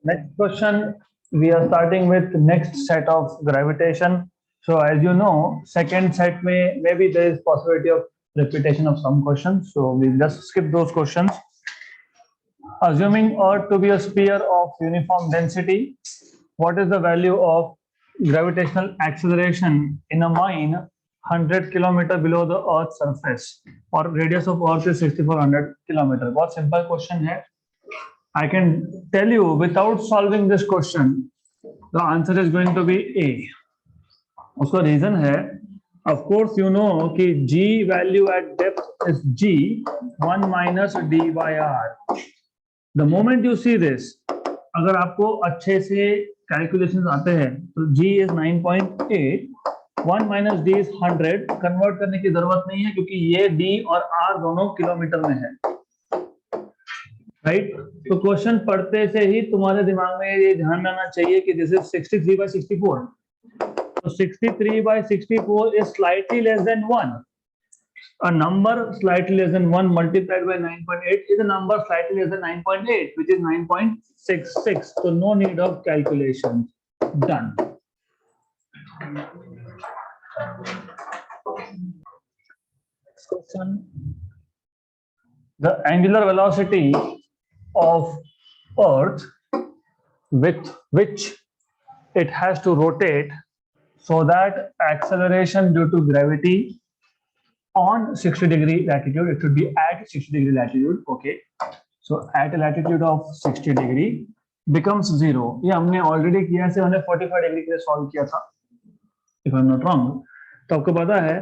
Next question, we are starting with next set of gravitation. So as you know, second set may maybe there is possibility of repetition of some questions. So we just skip those questions. Assuming Earth to be a sphere of uniform density, what is the value of gravitational acceleration in a mine 100 kilometer below the Earth's surface, or radius of Earth is 6400 kilometer? बहुत simple question है. I can tell you without solving this question, the answer is going to be A. उसका reason है, of course you know कि G value at depth is G 1 minus D by R. The moment you see this, अगर आपको अच्छे से calculations आते हैं तो G is 9.8, 1 minus D is 100. Convert करने की जरूरत नहीं है क्योंकि ये D और R दोनों किलोमीटर में है. राइट तो क्वेश्चन पढ़ते से ही तुम्हारे दिमाग में ये ध्यान में आना चाहिए कि this is 63 by 64. So 63 by 64 is slightly less than 1. A number slightly less than 1 multiplied by 9.8 is a number slightly less than 9.8, which is 9.66. So no need of calculation. Done. Next question. The angular velocity of Earth with which it has to rotate so that acceleration due to gravity on 60 degree latitude, it should be at 60 degree latitude. Okay, so at a latitude of 60 degree becomes 0. ये हमने already किया से हमने 45 degree के लिए solve किया था, if I'm not wrong. तो आपको पता है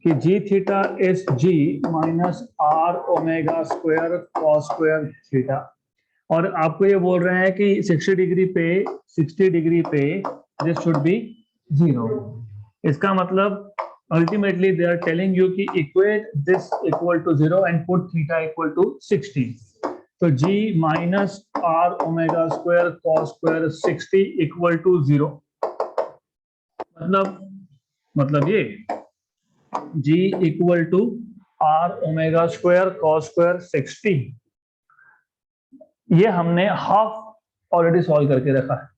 कि g theta is g minus r omega square cos square theta, और आपको ये बोल रहे हैं कि 60 डिग्री पे this should be 0. इसका मतलब ultimately they are telling you कि equate this equal to 0 and put theta equal to 60. So g minus r omega square cos square 60 equal to 0. मतलब ये g equal to r omega square cos square 60. ये हमने half already solve करके रखा है.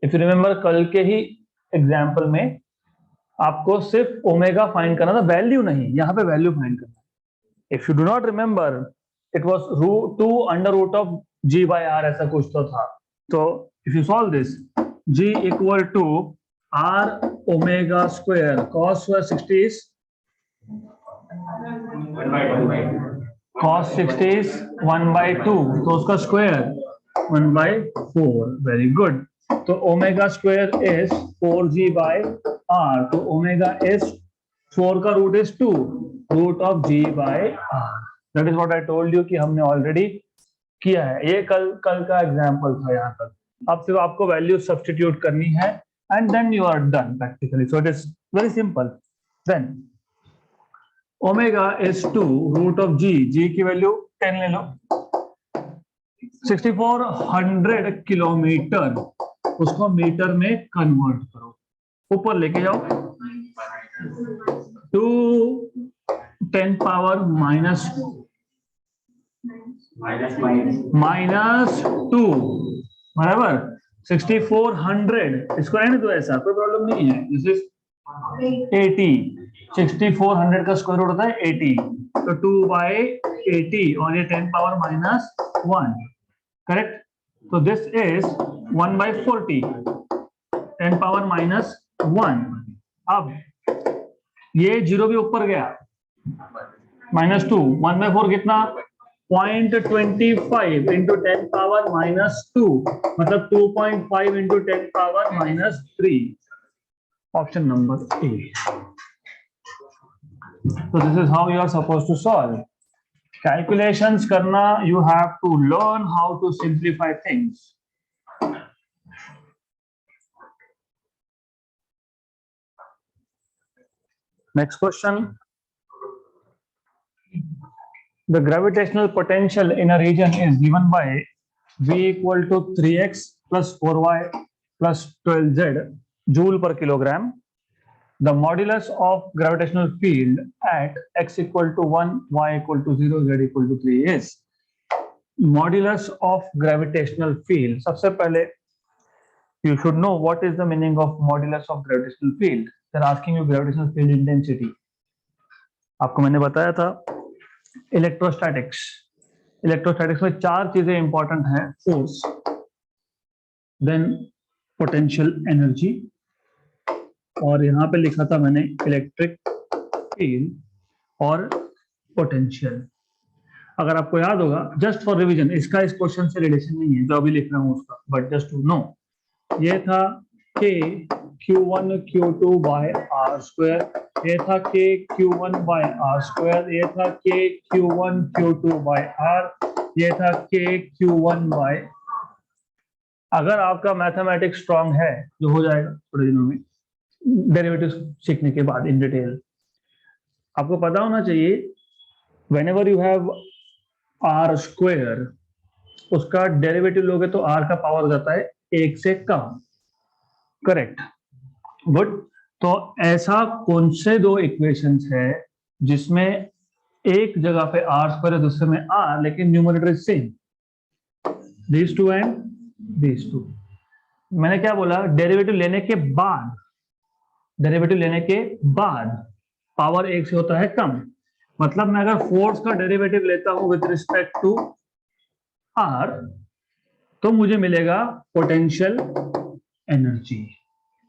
If you remember कल के ही example में आपको सिर्फ ओमेगा फाइंड करना था, वैल्यू नहीं, यहाँ पे वैल्यू फाइंड करना. If you do not remember it was √2 under root of g by r, ऐसा कुछ तो था. तो if you solve this, g equal to r omega square cos square 60 is cos 60 is 1/2, तो उसका स्क्वायर 1/4. Very good. तो omega square is 4g by r. तो omega is 4 का root is 2, root of g by r. That is what I told you कि हमने already किया है. ये कल का एग्जांपल था यहाँ तक. अब सिर्फ आपको वैल्यू सब्स्टिट्यूट करनी है and then you are done practically. So it is very simple. Then omega is 2 root of g की वैल्यू 10 ले लो. 6400 किलोमीटर, उसको मीटर में कन्वर्ट करो, ऊपर लेके जाओ. 2 10 पावर माइनस 2 बराबर 6400. इसको रहने दो ऐसा, कोई प्रॉब्लम नहीं है. This is 80. 6400 का स्क्वायर रूट होता है 80, तो 2/80 और ये 10 पावर -1. करेक्ट. तो दिस इज 1/40, 10 पावर -1. अब ये 0 भी ऊपर गया, -2. 1/4 कितना? 0.25 इंटू 10 पावर -2, मतलब 2.5 into 10 power -3. Option number A. So this is how you are supposed to solve. Calculations karna, you have to learn how to simplify things. Next question. The gravitational potential in a region is given by V equal to 3x plus 4y plus 12z joule per kilogram. The modulus of gravitational field at x equal to 1, y equal to 0, z equal to 3 is. Modulus of gravitational field, सबसे पहले you should know what is the meaning of modulus of gravitational field. They're asking you gravitational field intensity. आपको मैंने बताया था electrostatics, electrostatics में चार चीजें important हैं, फोर्स, देन पोटेंशियल एनर्जी, और यहाँ पे लिखा था मैंने इलेक्ट्रिक फील्ड और पोटेंशियल। अगर आपको याद होगा, जस्ट फॉर रिवीजन, इसका इस क्वेश्चन से रिलेशन नहीं है जो अभी लिख रहा हूँ उसका, बट जस्ट टू नो, ये था k q1 q2 by r square, ये था k q1 by r square, ये था k q1 q2 by r, ये था k q1 by। अगर आपका मैथमेटिक्स स्ट्रांग है, जो हो जाएगा थोड़े दिनों में डेरिवेटिव सीखने के बाद इन डिटेल, आपको पता होना चाहिए whenever you have r square, उसका डेरिवेटिव लोगे तो r का पावर हो जाता है एक से कम, करेक्ट, गुड। तो ऐसा कौन से दो इक्वेशंस है जिसमें एक जगह पे r स्क्वायर है, दूसरे में r, लेकिन numerator is same? these two and these two। मैंने क्या बोला, डेरिवेटिव लेने के बाद, डेरिवेटिव लेने के बाद पावर एक से होता है कम, मतलब मैं अगर फोर्स का डेरिवेटिव लेता हूं विद रिस्पेक्ट टू r, तो मुझे मिलेगा potential energy.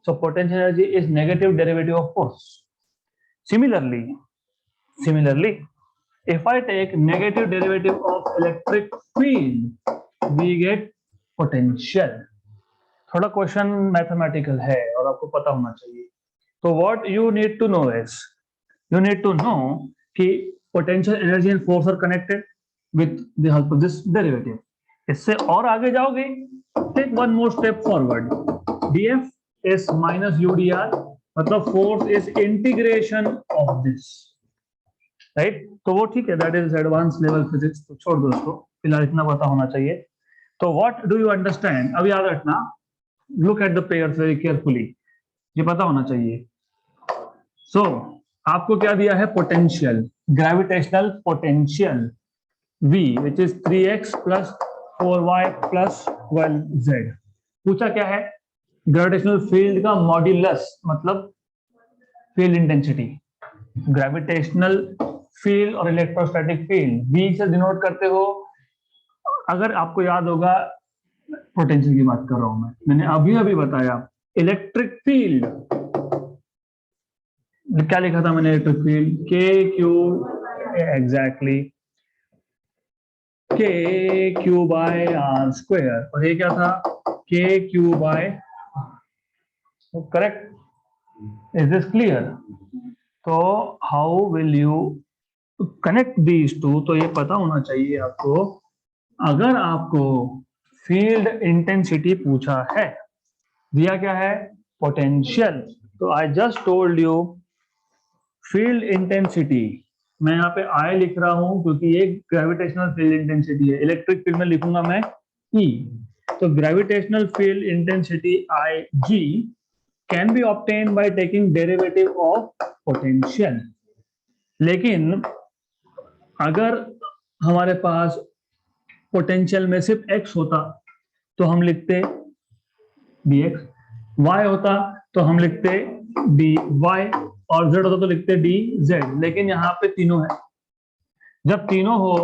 So potential energy is negative derivative of force. Similarly, if I take negative derivative of electric field, we get potential। थोड़ा क्वेश्चन मैथमेटिकल है और आपको पता होना चाहिए। तो what you need to know is, you need to know कि potential energy and force are connected with the help of this derivative. इससे और आगे जाओगे, take one more step forward, df is minus udr, मतलब force is integration of this, right. तो वो ठीक है, that is advance level physics, तो छोड़ दो उसको, फिलहाल इतना पता होना चाहिए। तो व्हाट डू यू अंडरस्टैंड, अब याद रखना, look at the pairs very carefully, ये पता होना चाहिए। सो आपको क्या दिया है, potential, gravitational potential v which is 3x plus 4y plus 12z। पूछा क्या है, ग्रेविटेशनल फील्ड का मॉड्यूलस, मतलब फील्ड इंटेंसिटी। ग्रेविटेशनल फील्ड और इलेक्ट्रोस्टैटिक फील्ड v से डिनोट करते हो। अगर आपको याद होगा, पोटेंशियल की बात कर रहा हूं मैंने अभी बताया, इलेक्ट्रिक फील्ड क्या लिखा था मैंने, electric field k q, exactly k q by r square, और ये क्या था, k q by, correct, is this clear? तो how will you connect these two, तो ये पता होना चाहिए आपको। अगर आपको फील्ड इंटेंसिटी पूछा है, दिया क्या है, पोटेंशियल, तो I just told you field intensity, मैं यहाँ पे I लिख रहा हूं क्योंकि ये ग्रेविटेशनल फील्ड इंटेंसिटी है, इलेक्ट्रिक फील्ड में लिखूंगा मैं E। तो gravitational field intensity IG can be obtain by taking derivative of potential. लेकिन अगर हमारे पास पोटेंशियल में सिर्फ x होता तो हम लिखते dx, y होता तो हम लिखते dy, और z होता तो लिखते dz, लेकिन यहाँ पे तीनों है। जब तीनों हो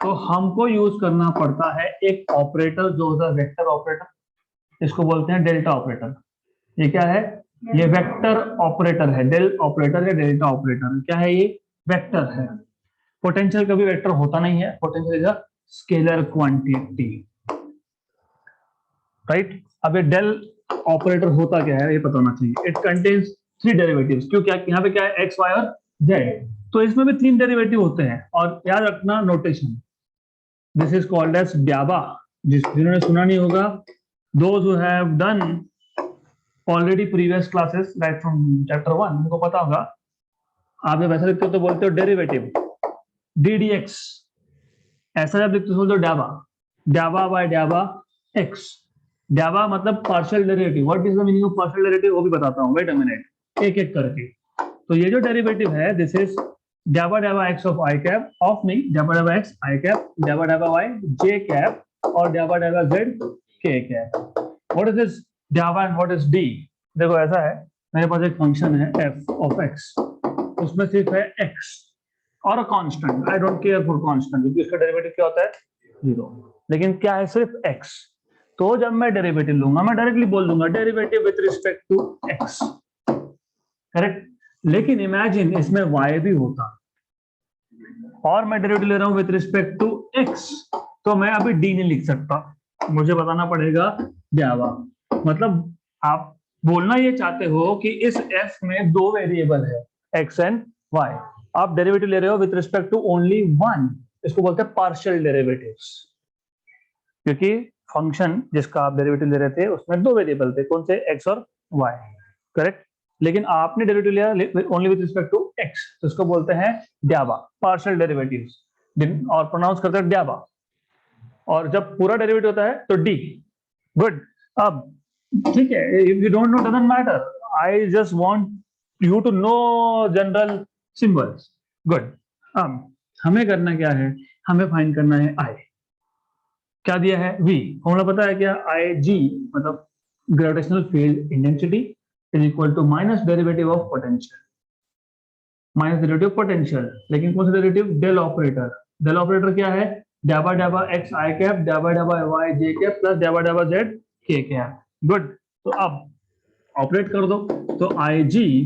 तो हमको यूज करना पड़ता है एक ऑपरेटर जो होता है वेक्टर ऑपरेटर, इसको बोलते हैं डेल्टा ऑपरेटर। ये क्या है, ये वेक्टर ऑपरेटर है, डेल ऑपरेटर या डेल्टा ऑपरेटर, क्या है ये, वेक्टर है। पोटेंशियल कभी वेक्टर होता नहीं है, potential is a scalar quantity, right. अब ये डेल ऑपरेटर होता क्या है ये पता होना चाहिए। इट कंटेन्स 3 डेरिवेटिव्स, क्यों, क्या यहाँ पे क्या है, x, y और z, तो इसमें भी 3 डेरिवेटिव होते हैं। और याद रखना notation, this is called as डाबा। जिन्होंने सुना नहीं होगा, those who have done already previous classes right from chapter 1, उनको पता होगा। आप जब ऐसा लिखते हो तो बोलते हो डेरिवेटिव ddx, ऐसा जब लिखते हो तो डाबा, डाबा बाय डाबा x। डाबा मतलब partial derivative, what is the meaning of partial derivative वो भी बताता हूं, वेट अ मिनट, एक एक करके। तो ये जो डेरिवेटिव है, दिस इज डाबा डाबा x of I cap of नहीं, डाबा डाबा एक्स आई कैप, डाबा डाबा वाई जे कैप और डाबा डाबा जेड के cap. What is this dhaba and what is D? देखो ऐसा है, मेरे पास एक फंक्शन है एफ ऑफ एक्स, उसमें सिर्फ है एक्स और a constant. I don't care for constant क्योंकि उसका डेरिवेटिव क्या होता है? जीरो. लेकिन क्या है? सिर्फ एक्स. तो जब मैं डेरिवेटिव लूंगा मैं डायरेक्टली बोल दूंगा derivative with respect to x, correct. लेकिन इमेजिन इसमें y भी होता और मैं डेरिवेटिव ले रहा हूं विथ रिस्पेक्ट टू x, तो मैं अभी d नहीं लिख सकता, मुझे बताना पड़ेगा डावा. मतलब आप बोलना ये चाहते हो कि इस f में दो वेरिएबल है x एंड y, आप डेरिवेटिव ले रहे हो with respect to only one. इसको बोलते हैं पार्शियल डेरिवेटिव्स, क्योंकि फंक्शन जिसका आप डेरिवेटिव ले रहे थे उसमें दो वेरिएबल थे, कौन से? x और y, करेक्ट. लेकिन आपने डेरिवेटिव लिया only with respect to x, तो इसको बोलते हैं डाबा, पार्शियल डेरिवेटिव्स, और प्रोनाउंस करते हैं डाबा. और जब पूरा डेरिवेटिव होता है तो डी. गुड. अब ठीक है, if you don't know doesn't matter, I just want you to know general symbols. Good. अब हमें करना क्या है? हमें फाइंड करना है आई. क्या दिया है? v. फॉर्मूला पता है क्या? आई जी मतलब gravitational field intensity is equal to minus derivative of potential, minus derivative potential. लेकिन कौन सा derivative? Del operator. Del operator क्या है? डाबा डाबा एक्स आई कैप, डाबा डाबा वाई जे कैप प्लस डाबा डाबा जेड के कैप. गुड. तो अब ऑपरेट कर दो, तो आई जी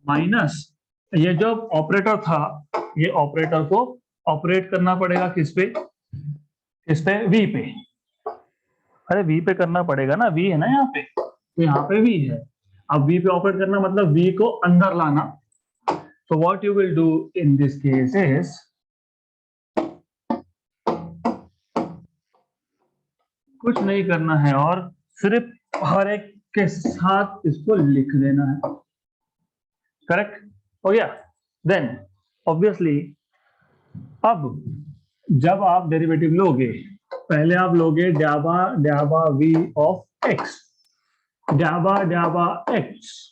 माइनस ये जो ऑपरेटर था, ये ऑपरेटर को ऑपरेट करना पड़ेगा किस पे? किस पे? वी पे. अरे वी पे करना पड़ेगा ना, वी है ना यहाँ पे, तो यहाँ पे वी है. अब वी पे ऑपरेट करना मतलब वी को अंदर लाना. So what you will do in this case is कुछ नहीं करना है और सिर्फ हर एक के साथ इसको लिख देना है. करेक्ट हो गया. देन ऑब्वियसली अब जब आप डेरिवेटिव लोगे, पहले आप लोगे डाबा डाबा वी ऑफ एक्स, डाबा डाबा X.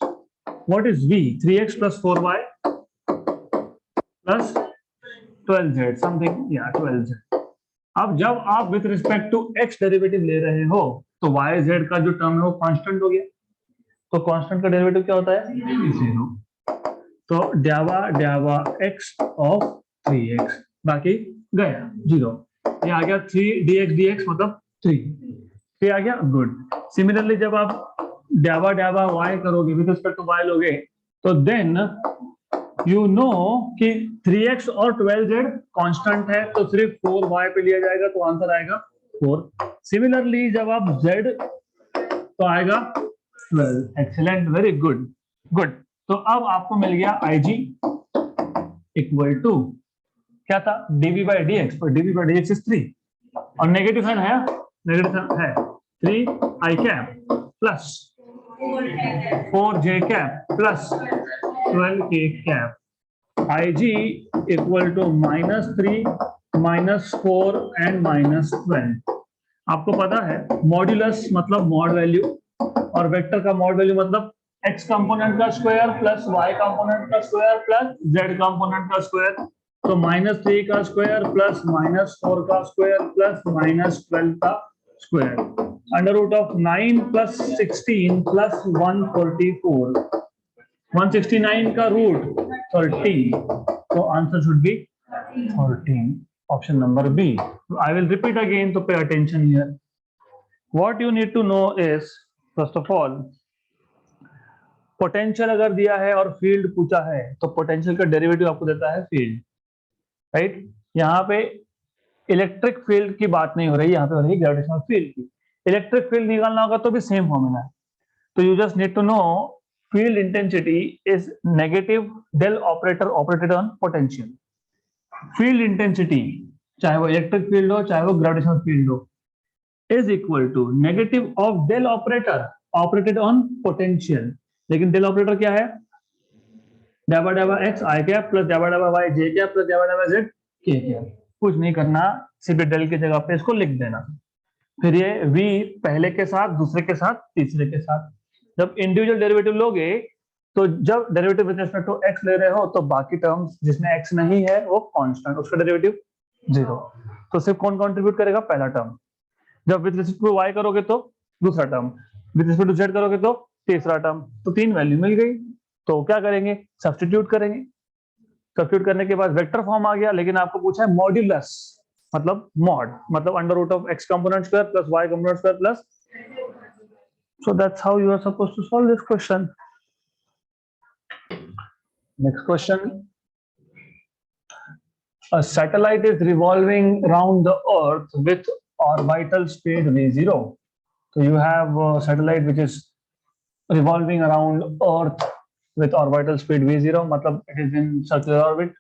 What is V? 3x plus 4y plus 12z something, या 12z. अब जब आप with respect to x derivative ले रहे हो तो yz का जो टर्म है वो कांस्टेंट हो गया, तो कांस्टेंट का डेरिवेटिव क्या होता है? जीरो. तो डाबा डाबा x ऑफ 3x, बाकी गया जीरो. ये आ गया 3 dx dx मतलब 3. ये आ गया. गुड. सिमिलरली जब आप डाबा डाबा y करोगे विथ रिस्पेक्ट टू y लोगे, तो देन यू नो कि 3x और 12z कांस्टेंट है, तो सिर्फ 4y पे लिया जाएगा, तो आंसर आएगा 4. सिमिलरली जब आप z, तो आएगा 12. Excellent, very good. गुड. तो अब आपको मिल गया IG इक्वल टू क्या था? dv by dx, पर dv by dx इज 3 और नेगेटिव साइन है, नेगेटिव साइन है. 3i cap plus 4j cap plus 12k cap. IG equal to -3 -4 and -12. आपको पता है मॉड्यूलस मतलब मॉड वैल्यू, और वेक्टर का मॉड वैल्यू मतलब x कंपोनेंट का स्क्वायर प्लस y कंपोनेंट का स्क्वायर प्लस z कंपोनेंट का स्क्वायर. तो -3 का स्क्वायर प्लस -4 का स्क्वायर प्लस -12 का स्क्वायर, अंडर रूट ऑफ 9 प्लस 16 प्लस 144, 169 का रूट 13. तो answer should be 13. Option number B. I will repeat again, तो pay attention here. What you need to know is, first of all, potential अगर दिया है और फील्ड पूछा है तो पोटेंशियल का डेरिवेटिव आपको देता है फील्ड, राइट. यहाँ पे इलेक्ट्रिक फील्ड की बात नहीं हो रही, यहाँ पे हो रही है ग्रेविटेशनल फील्ड की. इलेक्ट्रिक फील्ड निकालना होगा तो भी सेम फॉर्मूला है. तो you just need to know field intensity is negative del operator operated on potential. Field intensity चाहे वो इलेक्ट्रिक फील्ड हो चाहे वो ग्रेविटेशनल फील्ड हो, is equal to negative of del operator operated on potential. लेकिन del operator क्या है? डाबा डाबा x i कैप प्लस डाबा डाबा y j कैप प्लस डाबा डाबा z k कैप. कुछ नहीं करना, सिर्फ डेल की जगह पे इसको लिख देना. फिर ये v पहले के साथ, दूसरे के साथ, तीसरे के साथ. जब इंडिविजुअल डेरिवेटिव लोगे तो जब derivative with respect to x ले रहे हो तो बाकी टर्म्स जिसमें x नहीं है वो कांस्टेंट, उसका डेरिवेटिव 0। तो सिर्फ कौन कंट्रीब्यूट करेगा? पहला टर्म। जब विद रिस्पेक्ट टू y करोगे तो दूसरा term, with respect to z करोगे तो तीसरा टर्म। तो 3 वैल्यू मिल गई। तो क्या करेंगे? सब्स्टिट्यूट करेंगे। सब्स्टिट्यूट करने के बाद वेक्टर फॉर्म आ गया, लेकिन आपको पूछा है मॉड्यूलस, मतलब मॉड, मतलब under root of x component square plus y component square plus. So that's how you are supposed to solve this question. Next question. A satellite is revolving around the Earth with orbital speed v0. So you have a satellite which is revolving around Earth with orbital speed v0, matlab it is in circular orbit.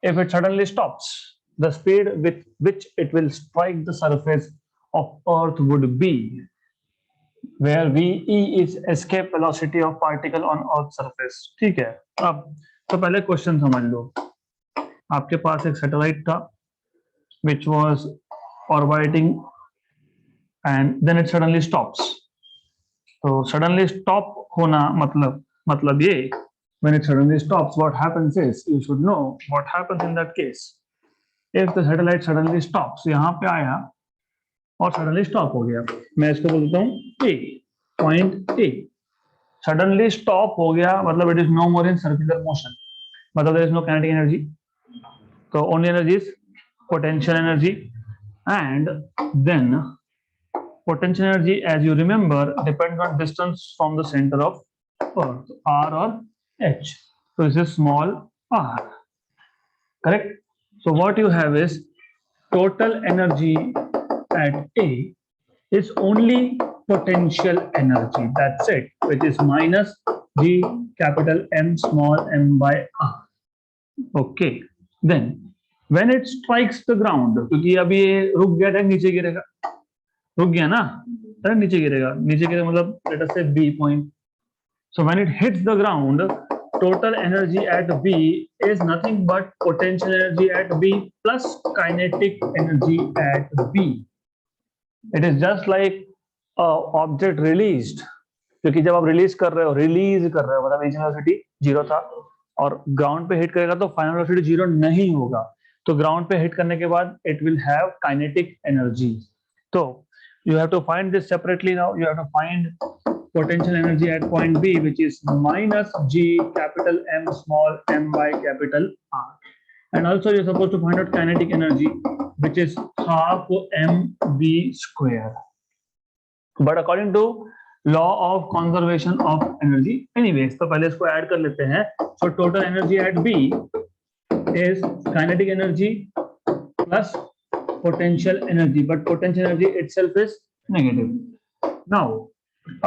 If it suddenly stops, the speed with which it will strike the surface of Earth would be, where ve is escape velocity of particle on Earth surface. ठीक है, अब तो पहले question समझ लो। आपके पास एक satellite था which was orbiting and then it suddenly stops. तो suddenly stop होना मतलब ये, when it suddenly stops, what happens is, you should know what happens in that case. If the satellite suddenly stops, यहाँ पे आया और suddenly stop हो गया, मैं इसको बोलता हूँ A, point A. Suddenly stop हो गया मतलब it is no more in circular motion, मतलब there is no kinetic energy, तो only energy is potential energy. And then potential energy, as you remember, depends on distance from the centre of earth, R और H. तो this is small R, correct? So what you have is total energy at A is only potential energy, that's it, which is minus G capital M small m by R. Okay, then when it strikes the ground, क्योंकि अभी ये रुक गया है, नीचे गिरेगा, रुक गया ना, अरे नीचे गिरेगा, नीचे गिरेगा मतलब let us say B point. So when it hits the ground, total energy at B is nothing but potential energy at B plus kinetic energy at B. It is just like object released, क्योंकि जब आप release कर रहे हो मतलब initial velocity 0 था और ground पे हिट करेगा तो फाइनल वेलोसिटी 0 नहीं होगा। तो ग्राउंड पे हिट करने के बाद it will have kinetic energy. तो you have to find this separately now. You have to find potential energy at point B which is minus G capital M small m by capital R. And also you're supposed to find out kinetic energy, which is half mv square. But according to law of conservation of energy, anyways, तो पहले इसको add कर लेते हैं। So total energy at B is kinetic energy plus potential energy, but potential energy itself is negative. Now,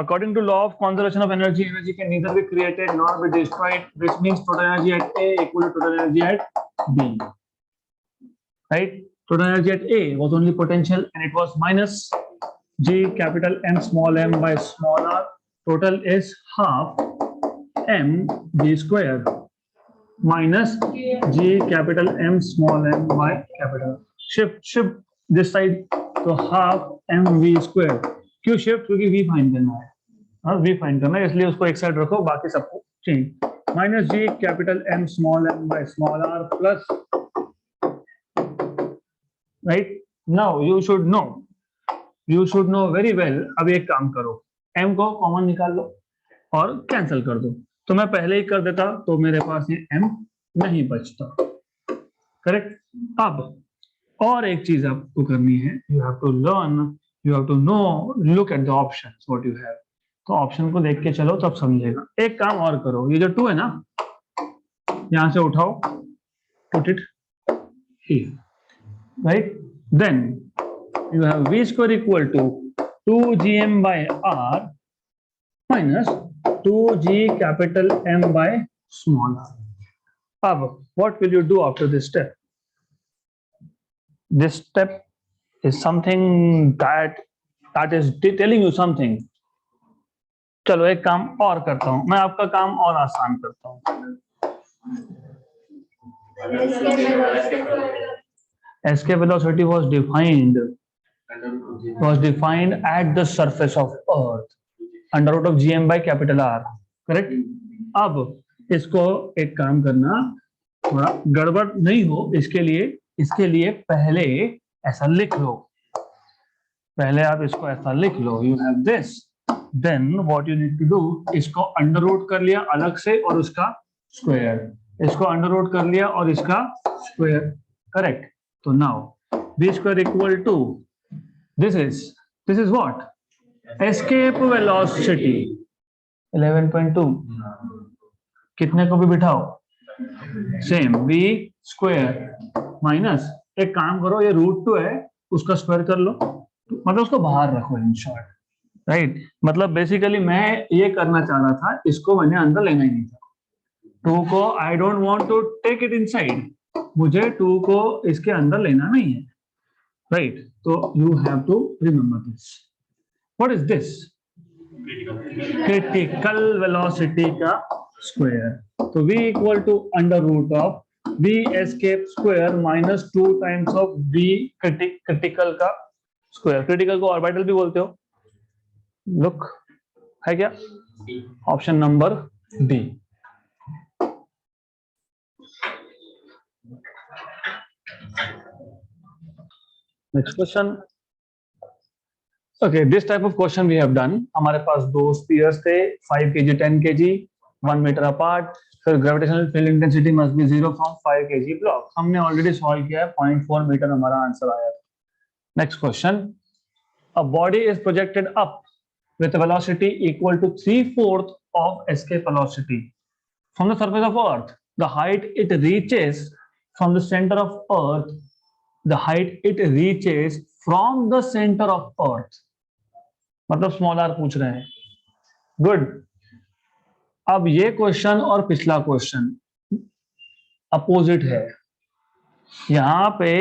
according to law of conservation of energy, energy can neither be created nor be destroyed, which means total energy at A equal to total energy at B. Right? Total energy at A was only potential and it was minus G capital M small m by small r. Total is half m G square minus G capital M small m by capital. Shift this side, तो half m V square. क्यों shift? क्योंकि V find करना है, हाँ V find करना है, इसलिए उसको एक साइड रखो, बाकी सबको change. Minus G capital M small m by small r plus, right? Now you should know very well. अब एक काम करो, m को कॉमन निकाल लो और कैंसिल कर दो। तो मैं पहले ही कर देता तो मेरे पास ये m नहीं बचता, करेक्ट? अब और एक चीज आपको करनी है, you have to learn, you have to know, look at the options what you have. तो ऑप्शन को देख के चलो तब समझेगा। एक काम और करो, ये जो 2 है ना, यहां से उठाओ, put it here, right? Then you have V square equal to 2gm by r minus 2g capital M by small r. अब what will you do after this step? This step is something that is telling you something. चलो एक काम और करता हूं, मैं आपका काम और आसान करता हूं। escape velocity was defined at the surface of Earth under root of gm by capital R, correct? अब इसको एक काम करना, थोड़ा गड़बड़ नहीं हो इसके लिए पहले ऐसा लिख लो, पहले आप इसको ऐसा लिख लो, you have this, then what you need to do, इसको अंडर रूट कर लिया अलग से और उसका स्क्वायर, इसको अंडर रूट कर लिया और इसका स्क्वायर, करेक्ट। तो now b square equal to this is what, escape velocity 11.2, कितने को भी बिठाओ सेम, बी स्क्वायर माइनस, एक काम करो ये √2 है उसका स्क्वायर कर लो, मतलब उसको बाहर रखो इन शॉर्ट, राइट। मतलब बेसिकली मैं ये करना चाह रहा था, इसको मैंने अंदर लेना ही नहीं था, 2 को I don't want to take it inside, मुझे 2 को इसके अंदर लेना नहीं है, राइट। तो you have to remember this, what is this, critical velocity का स्क्वायर। तो v equal to under root of v escape square minus 2 times of v critical का स्क्वायर, क्रिटिकल को ऑर्बिटल भी बोलते हो, लुक है क्या, option number D. Next question, okay this type of question we have done, हमारे पास दो स्फीयर्स थे 5 kg 10 kg 1 मीटर अपार्ट, फिर gravitational field intensity must be 0 from 5 kg block, हमने ऑलरेडी सॉल्व किया है, 0.4 मीटर हमारा आंसर आया था। Next question, a body is projected up with a velocity equal to 3/4 of escape velocity from the surface of earth, the height it reaches from the center of earth, the height it reaches from the center of earth, मतलब small are पूछ रहे हैं, good. अब ये question और पिछला question opposite है, यहां पे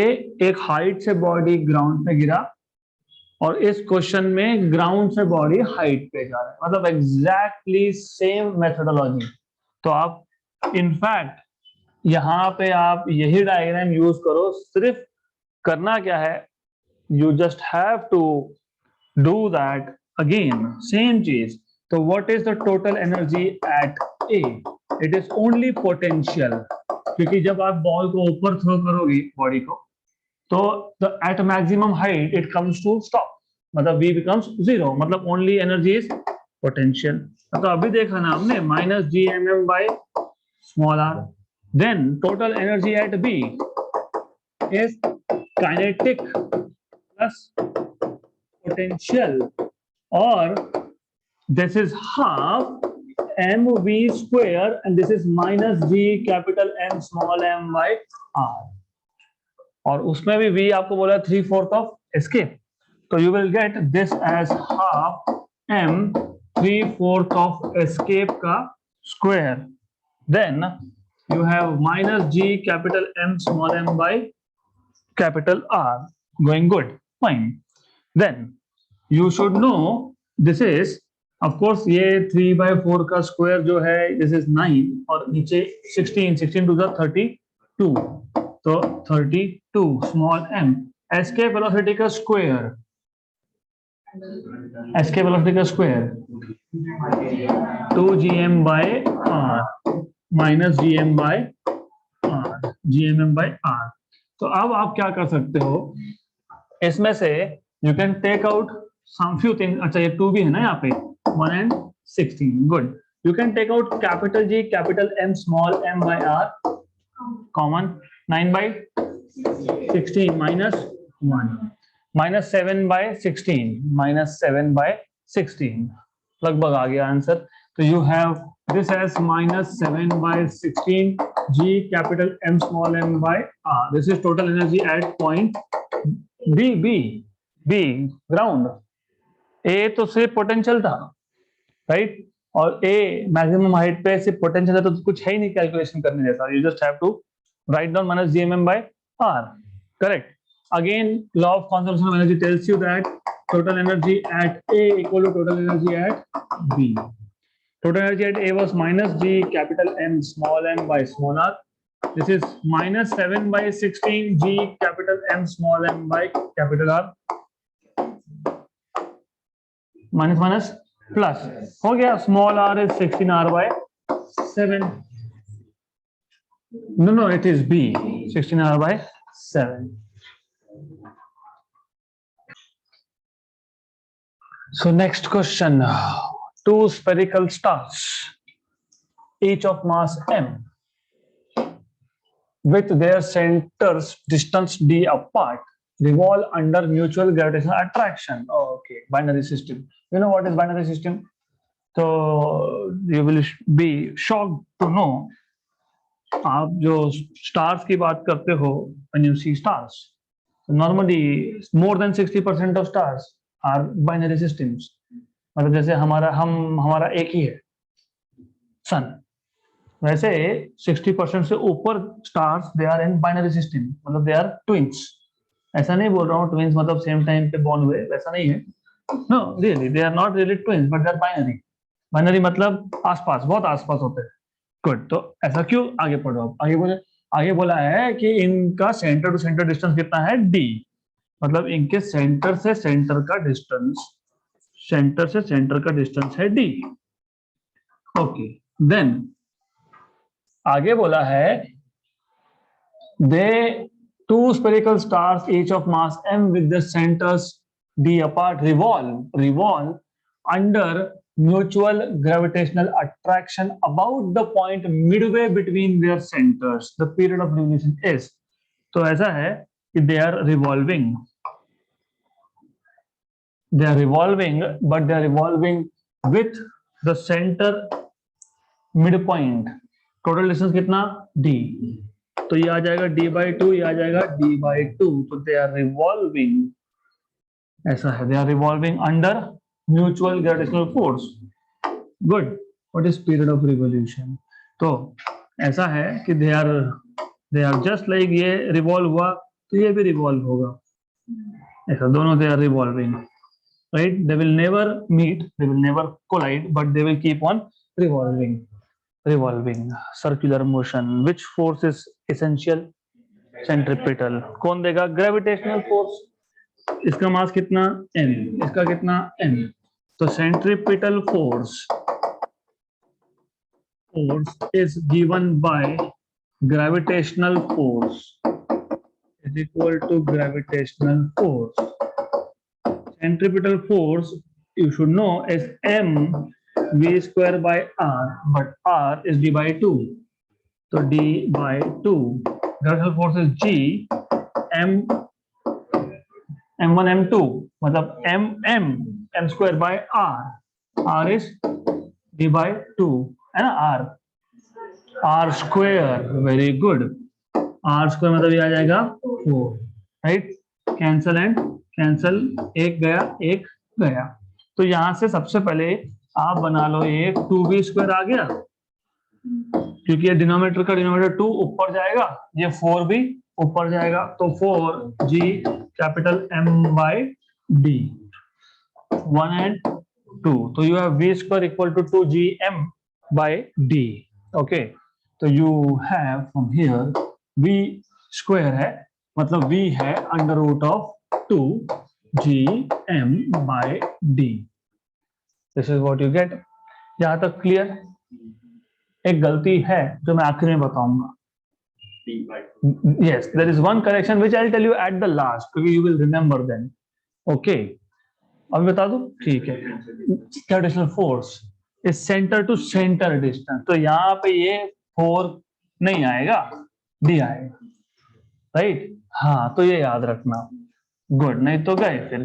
एक हाइट से बॉडी ग्राउंड पे गिरा और इस क्वेश्चन में ग्राउंड से बॉडी हाइट पे जा रहा है, मतलब एग्जैक्टली सेम मेथोडोलॉजी। तो आप इनफैक्ट यहां पे आप यही डायग्राम यूज करो, सिर्फ करना क्या है, you just have to do that again same चीज। तो what is the total energy at A, it is only potential, क्योंकि जब आप बॉल को ऊपर थ्रो करोगे बॉडी को, तो at maximum height it comes to stop, मतलब v becomes 0, मतलब ओनली एनर्जी इज पोटेंशियल। तो अभी देखा ना हमने -gmm by small r, then total energy at b is kinetic plus potential, और this is half mv square and this is -g capital M small m by r, और उसमें भी v आपको बोला 3/4 ऑफ एस्केप, तो you will get this as half m 3/4 of escape का square, then you have -g capital M small m by capital R, going good, fine। Then you should know this is of course ये 3/4 का square जो है this is 9 और नीचे 16 to the 32, तो 32 small m, escape velocity का square, escape velocity का square 2gm by r minus gm by r, gmm by r। तो अब आप क्या कर सकते हो, इसमें से you can take out some few things, अच्छा ये 2 भी है ना यहाँ पे, 1 and 16, good. You can take out capital G capital M small m by r common, 9 by 16 minus 1 -7 by 16 -7 by 16, लगभग आ गया आंसर। तो you have this as -7 by 16 g capital M small m by r, this is total energy at point B ground. A तो सिर्फ potential था, right, और A maximum height पे सिर्फ potential है, तो कुछ है ही नहीं कैलकुलेशन करने जैसा, you just have to write down -gmm by r, correct. Again, law of conservation of energy tells you that total energy at A equal to total energy at B. Total energy at A was -g capital M small m by small r. This is -7 by 16 g capital M small m by capital R. Minus plus हो गया, small r is 16 r by 7. No, it is B. 16R by 7. So next question. Two spherical stars, each of mass m, with their centers distance d apart, revolve under mutual gravitational attraction. Oh, okay, binary system. You know what is binary system? So you will be shocked to know, आप जो stars की बात करते हो, when you see stars, normally more than 60% of stars are binary systems. मतलब जैसे हमारा एक ही है सन, वैसे 60% से ऊपर stars they are in binary system, मतलब दे आर ट्विंस. ऐसा नहीं बोल रहा हूँ ट्विंस मतलब सेम टाइम पे बॉर्न हुए, वैसा नहीं है. No really they are not really twins but they are binary. Binary मतलब आसपास, बहुत आसपास होते हैं. गुड. तो ऐसा क्यों? आगे पढ़ो. आगे बोला है कि इनका सेंटर टू सेंटर डिस्टेंस कितना है? डी. मतलब इनके सेंटर से सेंटर का डिस्टेंस है डी. ओके. देन आगे बोला है दे two spherical stars each of mass m with the centers d apart revolve under mutual gravitational attraction about the point midway between their centers. The period of revolution is. तो ऐसा है कि they are revolving but they are revolving with the center midpoint. Total distance कितना? d. तो ये आ जाएगा d/2, ये आ जाएगा d/2. तो दे आर रिवॉल्विंग, ऐसा है, they are revolving under mutual gravitational force. Good. What is period of revolution? तो ऐसा है कि दे आर जस्ट लाइक, ये रिवॉल्व हुआ तो ये भी रिवॉल्व होगा, ऐसा दोनों they are revolving, right? They will never meet, they will never collide, but they will keep on revolving. Circular motion. Which force is essential? Centripetal. कौन देगा? Gravitational force. इसका मास कितना? m. इसका कितना? m. तो centripetal force is given by gravitational force is equal to gravitational force. Centripetal force you should know is m v square by r, but r is d/2. So d/2. Gravitational force is g m1 m2, मतलब m square by r is d/2 है ना. r square. Very good. r square मतलब ये आ जाएगा 4, right? Cancel, एक गया. तो यहां से सबसे पहले आप बना लो, ये 2b स्क्वायर आ गया, क्योंकि ये डिनोमिनेटर का डिनोमिनेटर 2 ऊपर जाएगा, ये 4b ऊपर जाएगा, तो 4g कैपिटल m/d 1 and 2. तो you have v square equal to 2gm/d. Okay. तो you have from here v square है, मतलब v है under root of 2gm/d. This is what you get. यहां तक क्लियर? एक गलती है जो मैं आखिर में बताऊंगा. Yes, there is one correction which I'll tell you at the last, because you will remember then. Okay. अभी बता दूं? ठीक है. Gravitational force is center to center distance. तो यहाँ पे ये 4 नहीं आएगा, d आएगा, राइट? हाँ, तो ये याद रखना. गुड. नहीं तो गए फिर.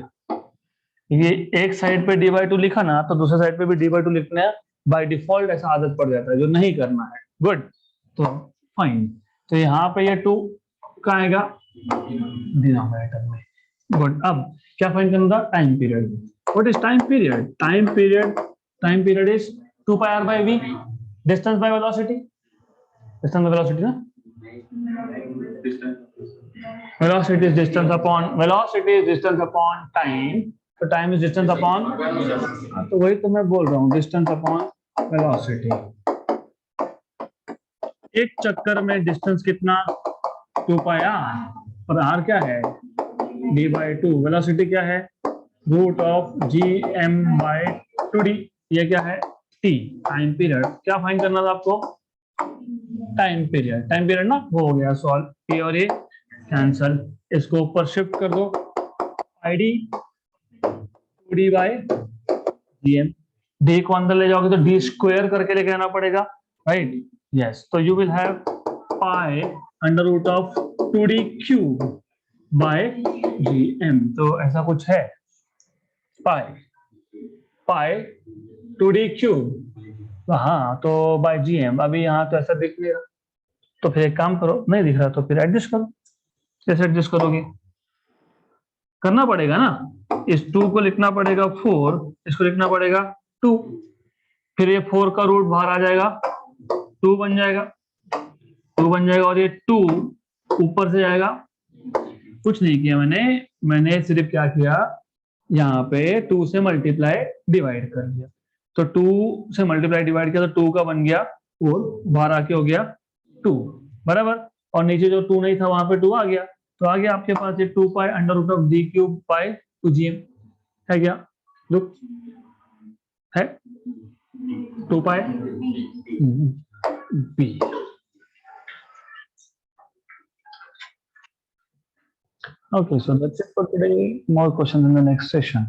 ये एक साइड पे d/2 लिखा ना, तो दूसरे साइड पे भी d/2 लिखना है बाय डिफॉल्ट, ऐसा आदत पड़ जाता है जो नहीं करना है. गुड. तो फाइन. तो यहाँ पे ये 2 का आएगा डिनोमिनेटर में. गुड. अब क्या फाइंड करना था? Time period. What is time period? Time period is 2πr/v. Distance by velocity. Distance by velocity ना, velocity is distance upon time. तो टाइम इज डिस्टेंस अपॉन, तो वही तो मैं बोल रहा हूँ, डिस्टेंस अपॉन वेलोसिटी. एक चक्कर में डिस्टेंस कितना? 2πr, और r क्या है? d/2. वेलोसिटी क्या है? Root of gm/2d. ये क्या है? t. टाइम पीरियड क्या फाइंड करना था आपको? टाइम पीरियड ना वो हो गया सॉल्व, ये और ये कैंसल, इसको ऊपर शिफ्ट कर दो, ID 2d by dm, D को अंदर ले जाओगे तो डी स्क्वायर करके लेके आना पड़ेगा, राइट, यस, तो you will have pi under root of 2d cube by gm, तो ऐसा कुछ है, पाई 2d क्यूब, हाँ, तो बाय gm, अभी यहाँ तो ऐसा दिख नहीं रहा, तो फिर एक काम करो, नहीं दिख रहा तो फिर एडजस्ट करो, कैसे एडजस्ट करोगे, करना पड़ेगा ना, इस 2 को लिखना पड़ेगा 4, इसको लिखना पड़ेगा 2, फिर ये 4 का रूट बाहर आ जाएगा, 2 बन जाएगा, 2 बन जाएगा, और ये 2 ऊपर से जाएगा, कुछ नहीं किया मैंने सिर्फ क्या किया, यहाँ पे 2 से मल्टीप्लाई डिवाइड कर दिया, तो 2 से मल्टीप्लाई डिवाइड किया तो 2 का बन गया 4, बाहर आके हो गया 2, बराबर, और नीचे जो 2 नहीं था वहां पे 2 आ गया, तो आ गया आपके पास ये 2 pi under root of d cube pi 2gm, है क्या, लुक, है 2 पाई b. Okay, so that's it for today. More questions in the next session.